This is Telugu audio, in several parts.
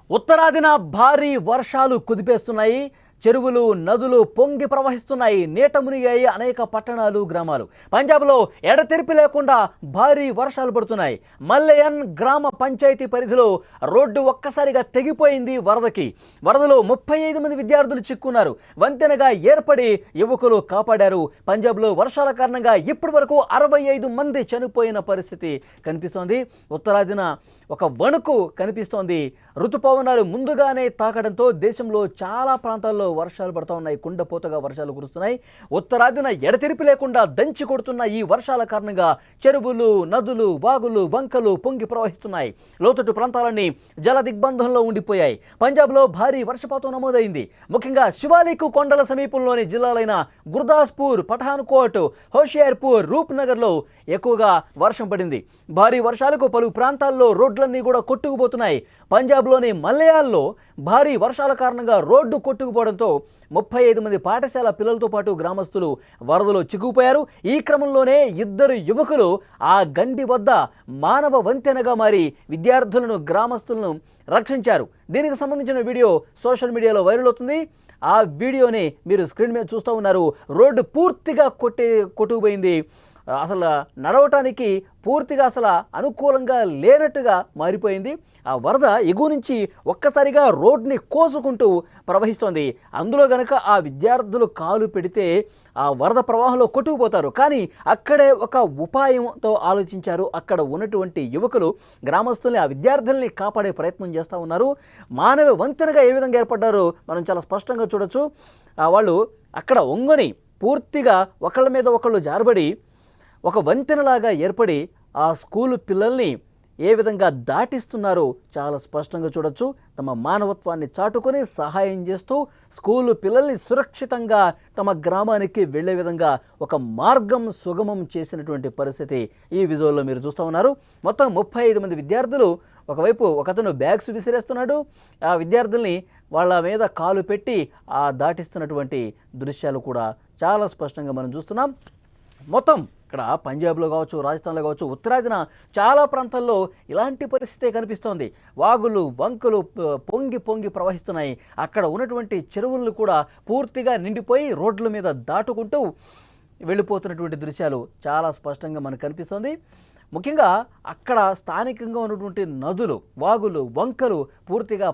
ఉత్తరాదిన భారీ వర్షాలు కుదిపేస్తున్నాయి. చెరువులు నదులు పొంగి ప్రవహిస్తున్నాయి. నీట మునిగాయి అనేక పట్టణాలు గ్రామాలు. పంజాబ్లో ఎడతెరిపి లేకుండా భారీ వర్షాలు పడుతున్నాయి. మల్లయన్ గ్రామ పంచాయతీ పరిధిలో రోడ్డు ఒక్కసారిగా తెగిపోయింది వరదలో 35 మంది విద్యార్థులు చిక్కున్నారు. వంతెనగా ఏర్పడి యువకులు కాపాడారు. పంజాబ్లో వర్షాల కారణంగా ఇప్పటి వరకు 65 మంది చనిపోయిన పరిస్థితి కనిపిస్తోంది. ఉత్తరాదిన ఒక వణుకు కనిపిస్తోంది. ఋతుపవనాలు ముందుగానే తాకడంతో దేశంలో చాలా ప్రాంతాల్లో వర్షాలు పడుతూ ఉన్నాయి. కుండపోతగా వర్షాలు కురుస్తున్నాయి. ఉత్తరాదిన ఎడతెరిపి లేకుండా దంచి కొడుతున్న ఈ వర్షాల కారణంగా చెరువులు నదులు వాగులు వంకలు పొంగి ప్రవహిస్తున్నాయి. లోతట్టు ప్రాంతాలన్నీ జల దిగ్బంధంలో ఉండిపోయాయి. పంజాబ్లో భారీ వర్షపాతం నమోదైంది. ముఖ్యంగా శివాలిక్ కొండల సమీపంలోని జిల్లాలైన గుర్దాస్పూర్, పఠాన్కోట్, హోషియార్పూర్, రూప్నగర్లో ఎక్కువగా వర్షం పడింది. భారీ వర్షాలకు పలు ప్రాంతాల్లో రోడ్లన్నీ కూడా కొట్టుకుపోతున్నాయి. పంజాబ్లోని మల్లయాల్లో భారీ వర్షాల కారణంగా రోడ్డు కొట్టుకుపోవడంతో 35 మంది పాఠశాల పిల్లలతో పాటు గ్రామస్తులు వరదలో చిక్కుకుపోయారు. ఈ క్రమంలోనే 2 యువకులు ఆ గండి వద్ద మానవ వంతెనగా మారి విద్యార్థులను గ్రామస్తులను రక్షించారు. దీనికి సంబంధించిన వీడియో సోషల్ మీడియాలో వైరల్ అవుతుంది. ఆ వీడియోని మీరు స్క్రీన్ మీద చూస్తూ ఉన్నారు. రోడ్డు పూర్తిగా కొట్టుకుపోయింది. అసలు నడవటానికి పూర్తిగా అసలు అనుకూలంగా లేనట్టుగా మారిపోయింది. ఆ వరద ఎగువ నుంచి ఒక్కసారిగా రోడ్ని కోసుకుంటూ ప్రవహిస్తోంది. అందులో గనక ఆ విద్యార్థులు కాలు పెడితే ఆ వరద ప్రవాహంలో కొట్టుకుపోతారు. కానీ అక్కడే ఒక ఉపాయంతో ఆలోచించారు. అక్కడ ఉన్నటువంటి యువకులు గ్రామస్తుల్ని, ఆ విద్యార్థుల్ని కాపాడే ప్రయత్నం చేస్తూ ఉన్నారు. మానవ వంతెనగా ఏ విధంగా ఏర్పడ్డారో మనం చాలా స్పష్టంగా చూడొచ్చు. వాళ్ళు అక్కడ ఒంగొని పూర్తిగా ఒకళ్ళ మీద ఒకళ్ళు జారబడి ఒక వంతెనలాగా ఏర్పడి ఆ స్కూలు పిల్లల్ని ఏ విధంగా దాటిస్తున్నారో చాలా స్పష్టంగా చూడొచ్చు. తమ మానవత్వాన్ని చాటుకొని సహాయం చేస్తూ స్కూలు పిల్లల్ని సురక్షితంగా తమ గ్రామానికి వెళ్ళే విధంగా ఒక మార్గం సుగమం చేసినటువంటి పరిస్థితి ఈ విజువల్లో మీరు చూస్తూ ఉన్నారు. మొత్తం 35 మంది విద్యార్థులు, ఒకవైపు ఒకతను బ్యాగ్స్ విసిరేస్తున్నాడు. ఆ విద్యార్థుల్ని వాళ్ళ మీద కాలు పెట్టి ఆ దాటిస్తున్నటువంటి దృశ్యాలు కూడా చాలా స్పష్టంగా మనం చూస్తున్నాం. మొత్తం ఇక్కడ పంజాబ్లో కావచ్చు, రాజస్థాన్లో కావచ్చు, ఉత్తరాదిన చాలా ప్రాంతాల్లో ఇలాంటి పరిస్థితే కనిపిస్తోంది. వాగులు వంకలు పొంగి ప్రవహిస్తున్నాయి. అక్కడ ఉన్నటువంటి చెరువులను కూడా పూర్తిగా నిండిపోయి రోడ్ల మీద దాటుకుంటూ వెళ్ళిపోతున్నటువంటి దృశ్యాలు చాలా స్పష్టంగా మనకు కనిపిస్తోంది. ముఖ్యంగా అక్కడ స్థానికంగా ఉన్నటువంటి నదులు, వాగులు, వంకలు పూర్తిగా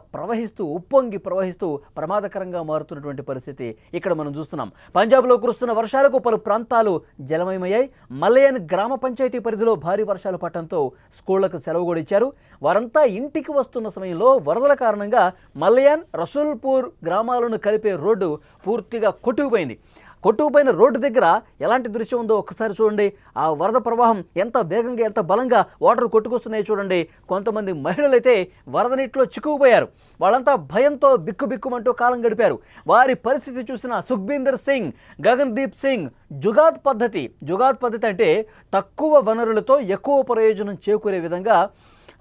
ఉప్పొంగి ప్రవహిస్తూ ప్రమాదకరంగా మారుతున్నటువంటి పరిస్థితి ఇక్కడ మనం చూస్తున్నాం. పంజాబ్లో కురుస్తున్న వర్షాలకు పలు ప్రాంతాలు జలమయమయ్యాయి. మల్లయన్ గ్రామ పంచాయతీ పరిధిలో భారీ వర్షాలు పడటంతో స్కూళ్లకు సెలవు కూడా ఇచ్చారు. వారంతా ఇంటికి వస్తున్న సమయంలో వరదల కారణంగా మల్లయన్, రసూల్పూర్ గ్రామాలను కలిపే రోడ్డు పూర్తిగా కొట్టుకుపోయిన రోడ్డు దగ్గర ఎలాంటి దృశ్యం ఉందో ఒక్కసారి చూడండి. ఆ వరద ప్రవాహం ఎంత వేగంగా, ఎంత బలంగా వాటర్ కొట్టుకొస్తున్నాయి చూడండి. కొంతమంది మహిళలు అయితే వరద నీటిలో చిక్కుకుపోయారు. వాళ్ళంతా భయంతో బిక్కుమంటూ కాలం గడిపారు. వారి పరిస్థితి చూసిన సుఖ్బీందర్ సింగ్, గగన్దీప్ సింగ్ జుగాద్ పద్ధతి అంటే తక్కువ వనరులతో ఎక్కువ ప్రయోజనం చేకూరే విధంగా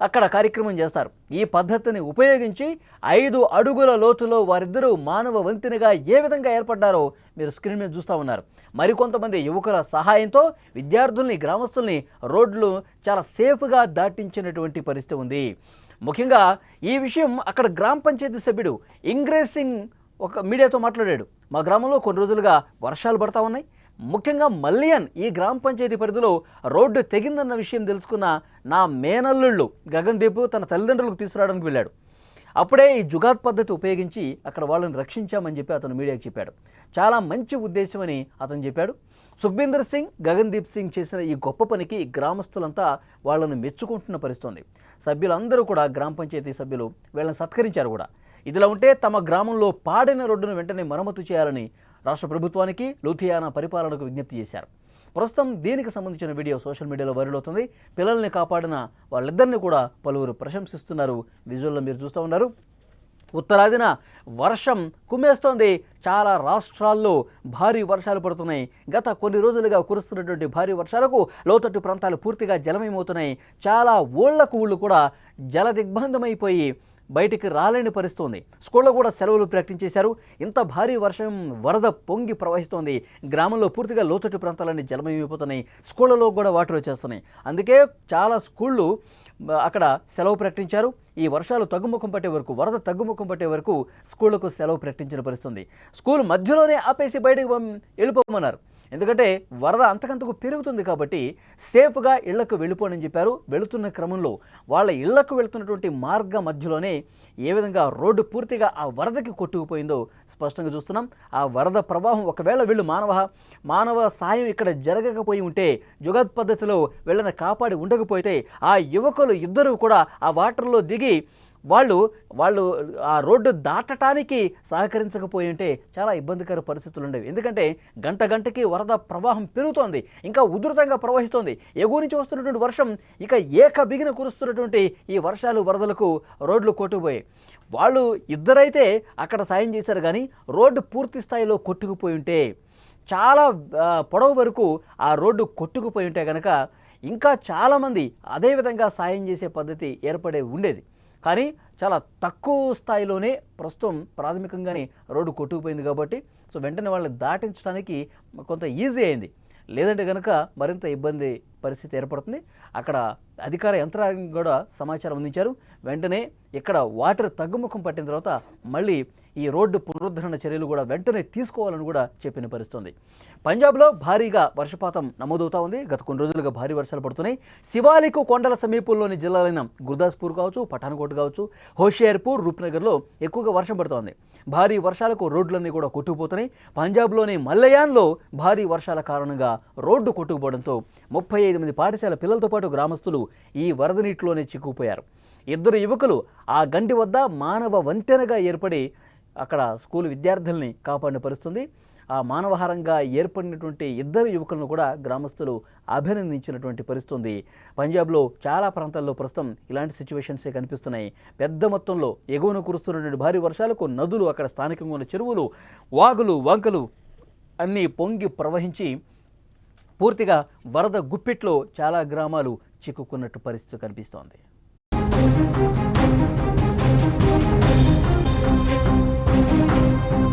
అక్కడ కార్యక్రమం చేస్తారు. ఈ పద్ధతిని ఉపయోగించి 5 అడుగుల లోతులో వారిద్దరూ మానవ వంతెనగా ఏ విధంగా ఏర్పడ్డారో మీరు స్క్రీన్ మీద చూస్తూ ఉన్నారు. మరికొంతమంది యువకుల సహాయంతో విద్యార్థుల్ని, గ్రామస్తుల్ని రోడ్లు చాలా సేఫ్గా దాటించినటువంటి పరిస్థితి ఉంది. ముఖ్యంగా ఈ విషయం అక్కడ గ్రామ పంచాయతీ సభ్యుడు ఇంగ్రేజ్ సింగ్ ఒక మీడియాతో మాట్లాడాడు. మా గ్రామంలో కొన్ని రోజులుగా వర్షాలు పడతా ఉన్నాయి. ముఖ్యంగా మల్లయన్ ఈ గ్రామ పంచాయతీ పరిధిలో రోడ్డు తెగిందన్న విషయం తెలుసుకున్న నా మేనల్లుళ్ళు గగన్దీప్ తన తల్లిదండ్రులకు తీసుకురావడానికి వెళ్ళాడు. అప్పుడే ఈ జుగాద్ పద్ధతి ఉపయోగించి అక్కడ వాళ్ళని రక్షించామని చెప్పి అతను మీడియాకి చెప్పాడు. చాలా మంచి ఉద్దేశమని అతను చెప్పాడు. సుఖ్బీందర్ సింగ్, గగన్దీప్ సింగ్ చేసిన ఈ గొప్ప పనికి గ్రామస్తులంతా వాళ్ళను మెచ్చుకుంటున్న పరిస్థితుంది. సభ్యులందరూ కూడా, గ్రామ పంచాయతీ సభ్యులు వీళ్ళని సత్కరించారు కూడా. ఇదిలా ఉంటే తమ గ్రామంలో పాడిన రోడ్డును వెంటనే మరమ్మతు చేయాలని రాష్ట్ర ప్రభుత్వానికి, లూథియానా పరిపాలనకు విజ్ఞప్తి చేశారు. ప్రస్తుతం దీనికి సంబంధించిన వీడియో సోషల్ మీడియాలో వైరల్ అవుతుంది. పిల్లల్ని కాపాడిన వాళ్ళిద్దరిని కూడా పలువురు ప్రశంసిస్తున్నారు. విజువల్లో మీరు చూస్తూ ఉన్నారు. ఉత్తరాదిన వర్షం కుమ్మేస్తోంది. చాలా రాష్ట్రాల్లో భారీ వర్షాలు పడుతున్నాయి. గత కొన్ని రోజులుగా కురుస్తున్నటువంటి భారీ వర్షాలకు లోతట్టు ప్రాంతాలు పూర్తిగా జలమయమవుతున్నాయి. చాలా ఊళ్ళు కూడా జల దిగ్బంధమైపోయి బయటికి రాలేని పరిస్థితుంది. స్కూల్లో కూడా సెలవులు ప్రకటించేశారు. ఇంత భారీ వర్షం, వరద పొంగి ప్రవహిస్తోంది. గ్రామంలో పూర్తిగా లోతట్టు ప్రాంతాలన్నీ జలమయమైపోతున్నాయి. స్కూళ్ళలో కూడా వాటర్ వచ్చేస్తున్నాయి. అందుకే చాలా స్కూళ్ళు అక్కడ సెలవు ప్రకటించారు. ఈ వర్షాలు తగ్గుముఖం పట్టే వరకు, వరద తగ్గుముఖం పట్టే వరకు స్కూళ్లకు సెలవు ప్రకటించిన పరిస్థితుంది. స్కూల్ మధ్యలోనే ఆపేసి బయటకు వెళ్ళిపోమన్నారు. ఎందుకంటే వరద అంతకంతకు పెరుగుతుంది కాబట్టి సేఫ్గా ఇళ్లకు వెళ్ళిపోనని చెప్పారు. వెళుతున్న క్రమంలో వాళ్ళ ఇళ్లకు వెళుతున్నటువంటి మార్గ మధ్యలోనే ఏ విధంగా రోడ్డు పూర్తిగా ఆ వరదకి కొట్టుకుపోయిందో స్పష్టంగా చూస్తున్నాం. ఆ వరద ప్రవాహం ఒకవేళ వీళ్ళు మానవ సాయం ఇక్కడ జరగకపోయి ఉంటే, జుగత్ పద్ధతిలో వీళ్ళని కాపాడి ఉండకపోతే ఆ యువకులు ఇద్దరు కూడా ఆ వాటర్లో దిగి వాళ్ళు ఆ రోడ్డు దాటడానికి సహకరించకపోయి ఉంటే చాలా ఇబ్బందికర పరిస్థితులు ఉండేవి. ఎందుకంటే గంటకి వరద ప్రవాహం పెరుగుతోంది, ఇంకా ఉధృతంగా ప్రవహిస్తోంది. ఎగువ నుంచి వస్తున్నటువంటి వర్షం ఇక ఏకబిగిన కురుస్తున్నటువంటి ఈ వర్షాలు వరదలకు రోడ్లు కొట్టుకుపోయాయి. వాళ్ళు ఇద్దరైతే అక్కడ సాయం చేశారు, కానీ రోడ్డు పూర్తి స్థాయిలో కొట్టుకుపోయి ఉంటే, చాలా పొడవు వరకు ఆ రోడ్డు కొట్టుకుపోయి ఉంటే కనుక ఇంకా చాలామంది అదేవిధంగా సాయం చేసే పద్ధతి ఏర్పడే ఉండేది. కానీ చాలా తక్కువ స్థాయిలోనే ప్రస్తుతం ప్రాథమికంగానే రోడ్డు కొట్టుకుపోయింది కాబట్టి సో వెంటనే వాళ్ళని దాటించడానికి కొంత ఈజీ అయింది. లేదంటే కనుక మరింత ఇబ్బంది పరిస్థితి ఏర్పడుతుంది. అక్కడ అధికార యంత్రాంగం కూడా సమాచారం అందించారు. వెంటనే ఇక్కడ వాటర్ తగ్గుముఖం పట్టిన తర్వాత మళ్ళీ ఈ రోడ్డు పునరుద్ధరణ చర్యలు కూడా వెంటనే తీసుకోవాలని కూడా చెప్పిన పరిస్థితుంది. పంజాబ్లో భారీగా వర్షపాతం నమోదవుతా ఉంది. గత కొన్ని రోజులుగా భారీ వర్షాలు పడుతున్నాయి. శివాలిక్ కొండల సమీపంలోని జిల్లాలైన గుర్దాస్పూర్ కావచ్చు, పఠాన్కోట్ కావచ్చు, హోషియార్పూర్, రూప్నగర్లో ఎక్కువగా వర్షం పడుతోంది. భారీ వర్షాలకు రోడ్లన్నీ కూడా కొట్టుకుపోతున్నాయి. పంజాబ్లోని మల్లయాన్లో భారీ వర్షాల కారణంగా రోడ్డు కొట్టుకుపోవడంతో 35 మంది పాఠశాల పిల్లలతో పాటు గ్రామస్తులు ఈ వరద నీటిలోనే చిక్కుకుపోయారు. ఇద్దరు యువకులు ఆ గండి వద్ద మానవ వంతెనగా ఏర్పడి అక్కడ స్కూల్ విద్యార్థుల్ని కాపాడిన పరిస్థితుంది. ఆ మానవహారంగా ఏర్పడినటువంటి ఇద్దరు యువకులను కూడా గ్రామస్తులు అభినందించినటువంటి పరిస్థితుంది. పంజాబ్లో చాలా ప్రాంతాల్లో ప్రస్తుతం ఇలాంటి సిచ్యువేషన్సే కనిపిస్తున్నాయి. పెద్ద మొత్తంలో ఎగువన కురుస్తున్నటువంటి భారీ వర్షాలకు నదులు, అక్కడ స్థానికంగా ఉన్న చెరువులు, వాగులు, వంకలు అన్నీ పొంగి ప్రవహించి పూర్తిగా వరద గుప్పిట్లో చాలా గ్రామాలు చిక్కుకున్నట్టు పరిస్థితి కనిపిస్తోంది.